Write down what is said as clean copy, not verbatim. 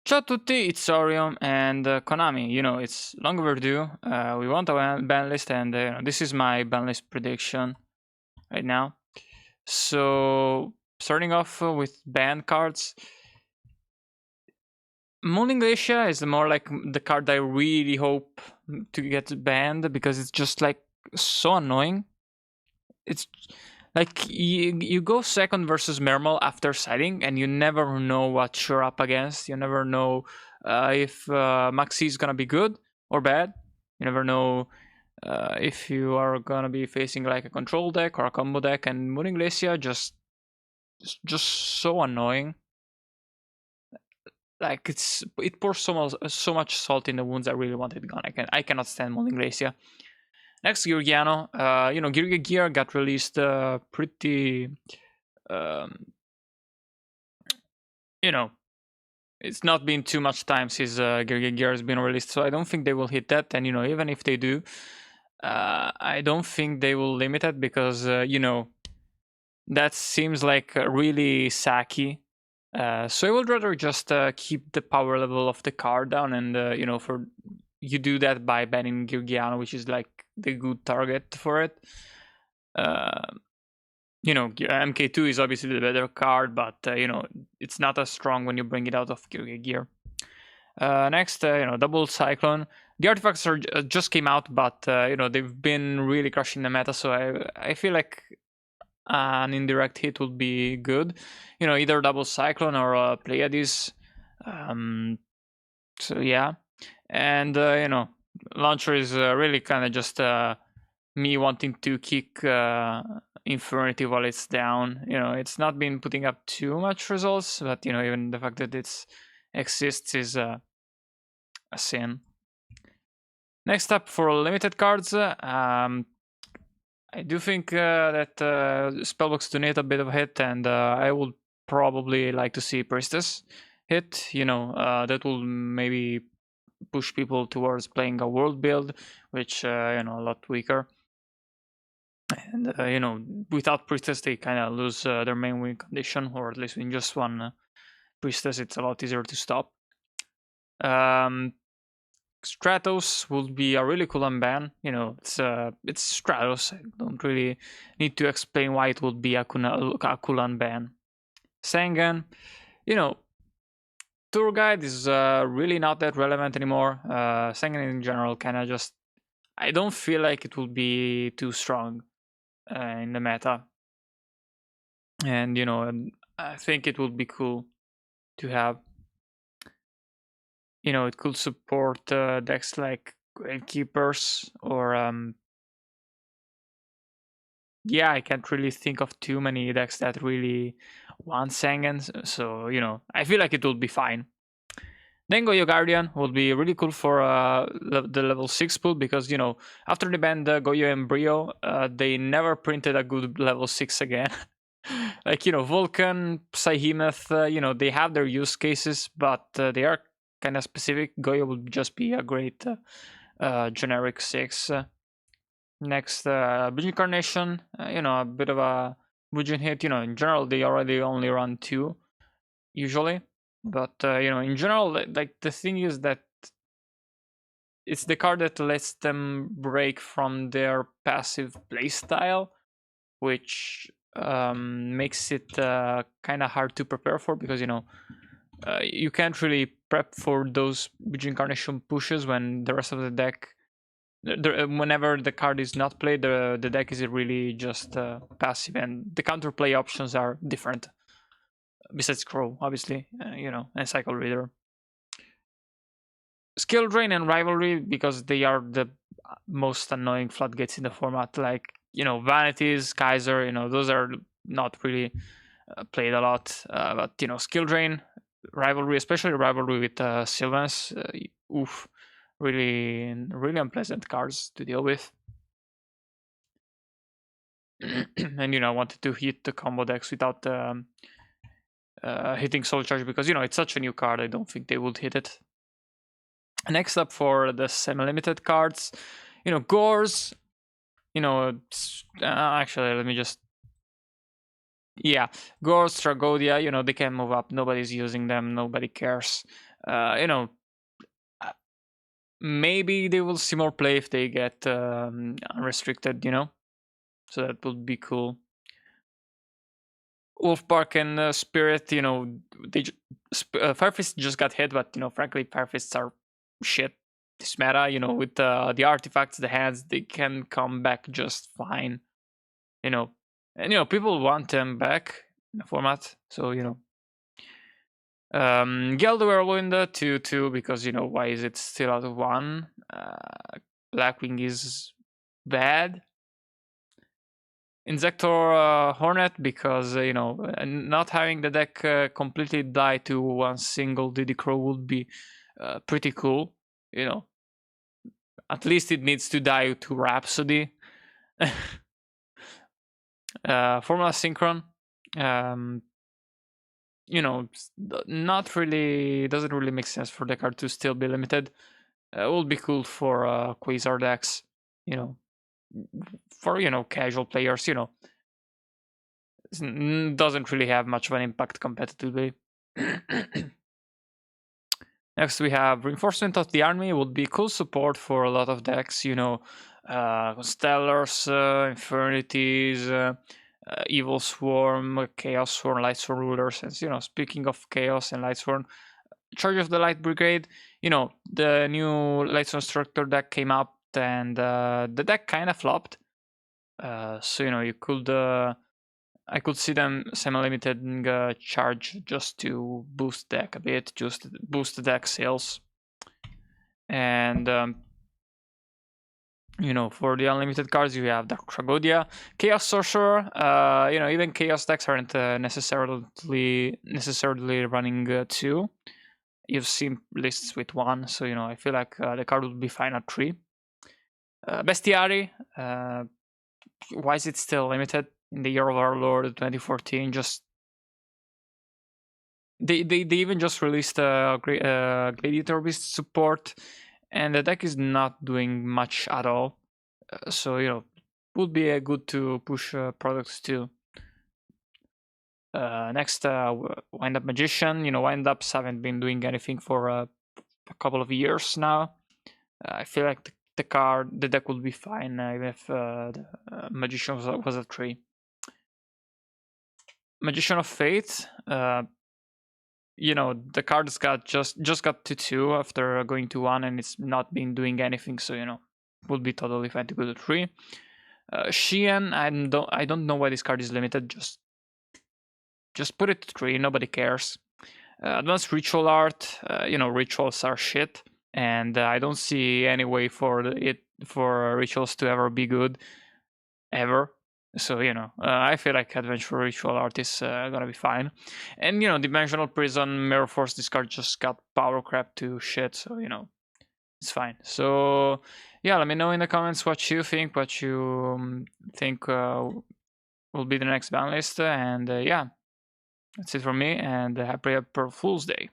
Ciao a tutti, it's Orion and Konami. It's long overdue. We want a ban list, and this is my ban list prediction right now. So, starting off with ban cards, Moon Glacier is more like the card I really hope to get banned because it's just like so annoying. It's like you go second versus Mermal after sighting, and you never know what you're up against. You never know if Maxi is gonna be good or bad. You never know if you are gonna be facing like a control deck or a combo deck. And Moon Glacier just so annoying. Like it pours so much salt in the wounds. I really wanted gone. I cannot stand Moon Glacier. Next, Georgiano. Gear got released pretty. Um, it's not been too much time since Gear has been released, so I don't think they will hit that. And even if they do, I don't think they will limit it because that seems like really sacky. So I would rather just keep the power level of the card down, and for you do that by banning Georgiano, which is like the good target for it. MK2 is obviously the better card, but it's not as strong when you bring it out of gear. Next, double cyclone. The artifacts just came out, but they've been really crushing the meta. So I feel like an indirect hit would be good. Either double cyclone or Pleiades. So yeah, and launcher is really kind of just me wanting to kick Infernity while it's down. It's not been putting up too much results, but even the fact that it exists is a sin. Next up for limited cards, I do think that Spellbox donate a bit of a hit, and I would probably like to see Priestess hit. That will maybe push people towards playing a world build, which a lot weaker. And without Priestess, they kind of lose their main win condition, or at least in just one Priestess, it's a lot easier to stop. Stratos would be a really cool unban. It's Stratos. I don't really need to explain why it would be a cool unban. Sengen, Tour Guide is really not that relevant anymore. Sengen in general kind of just, I don't feel like it would be too strong in the meta. And I think it would be cool to have. It could support decks like Gravekeepers or yeah, I can't really think of too many decks that really want Sangens, so I feel like it will be fine. Then Goyo Guardian would be really cool for the level 6 pool because after they banned Goyo and Brio, they never printed a good level 6 again. Like Vulcan, Psyhemoth, they have their use cases, but they are kind of specific. Goyo would just be a great generic 6. Next, Bujin Carnation, a bit of a Bujin hit. In general, they already only run 2, usually. But, in general, like the thing is that it's the card that lets them break from their passive playstyle, which makes it kind of hard to prepare for because, you can't really prep for those Bujin Carnation pushes when the rest of the deck whenever the card is not played, the deck is really just passive, and the counterplay options are different. Besides Crow, obviously, and Cycle Reader. Skill Drain and Rivalry, because they are the most annoying floodgates in the format. Like, Vanities, Kaiser, those are not really played a lot. But, Skill Drain, Rivalry, especially Rivalry with Sylvans, oof. Really, really unpleasant cards to deal with. And I wanted to hit the combo decks without hitting Soul Charge because it's such a new card. I don't think they would hit it. Next up for the semi-limited cards, Gores. Actually, let me just. Yeah, Gores, Tragodia. They can move up. Nobody's using them. Nobody cares. You know, maybe they will see more play if they get unrestricted, you know, so that would be cool. Wolfpark and Spirit, you know, they Firefist just got hit, but you know, frankly, Firefists are shit. This meta, you know, with the artifacts, the hands, they can come back just fine, you know, and you know, people want them back in the format, so you know. Gelderwind 2/2 because you know, why is it still out of 1? Blackwing is bad. Insector Hornet because you know, not having the deck completely die to one single Diddy Crow would be pretty cool. You know, at least it needs to die to Rhapsody. Formula Synchron. You know, not really, doesn't really make sense for the card to still be limited. It will be cool for Quasar decks, you know, for, you know, casual players, you know. Doesn't really have much of an impact competitively. Next we have Reinforcement of the Army. Would be cool support for a lot of decks, you know, Stellars, Infernities, Evil Swarm, Chaos Swarm, Light Swarm Rulers. And, you know, speaking of Chaos and Light Swarm, Charge of the Light Brigade, you know, the new Light Swarm Structure deck came up and the deck kind of flopped. So, you know, you could... I could see them semi-limiting charge just to boost deck a bit, just boost the deck sales. And you know, for the unlimited cards, you have Dark Tragodia, Chaos Sorcerer. You know, even Chaos decks aren't necessarily running 2. You've seen lists with 1, so you know, I feel like the card would be fine at 3. Bestiary. Why is it still limited? In the year of our Lord 2014, just they even just released a Gladiator Beast support, and the deck is not doing much at all. So you know, would be good to push products too. Next, Wind Up Magician. You know, Wind Ups haven't been doing anything for a couple of years now. I feel like the deck would be fine even if the Magician was a 3. Magician of Fate. You know, the cards got just got to 2 after going to 1, and it's not been doing anything. So you know, would be totally fine to go to 3. Xian, I don't know why this card is limited. Just put it to 3. Nobody cares. Advanced Ritual Art. You know, rituals are shit, and I don't see any way for rituals to ever be good, ever. So you know, I feel like Adventure Ritual Art is gonna be fine. And you know, Dimensional Prison, Mirror Force, this card just got power crap to shit. So you know, it's fine. So yeah, let me know in the comments what you think, will be the next ban list. And yeah, that's it from me. And happy April Fool's Day.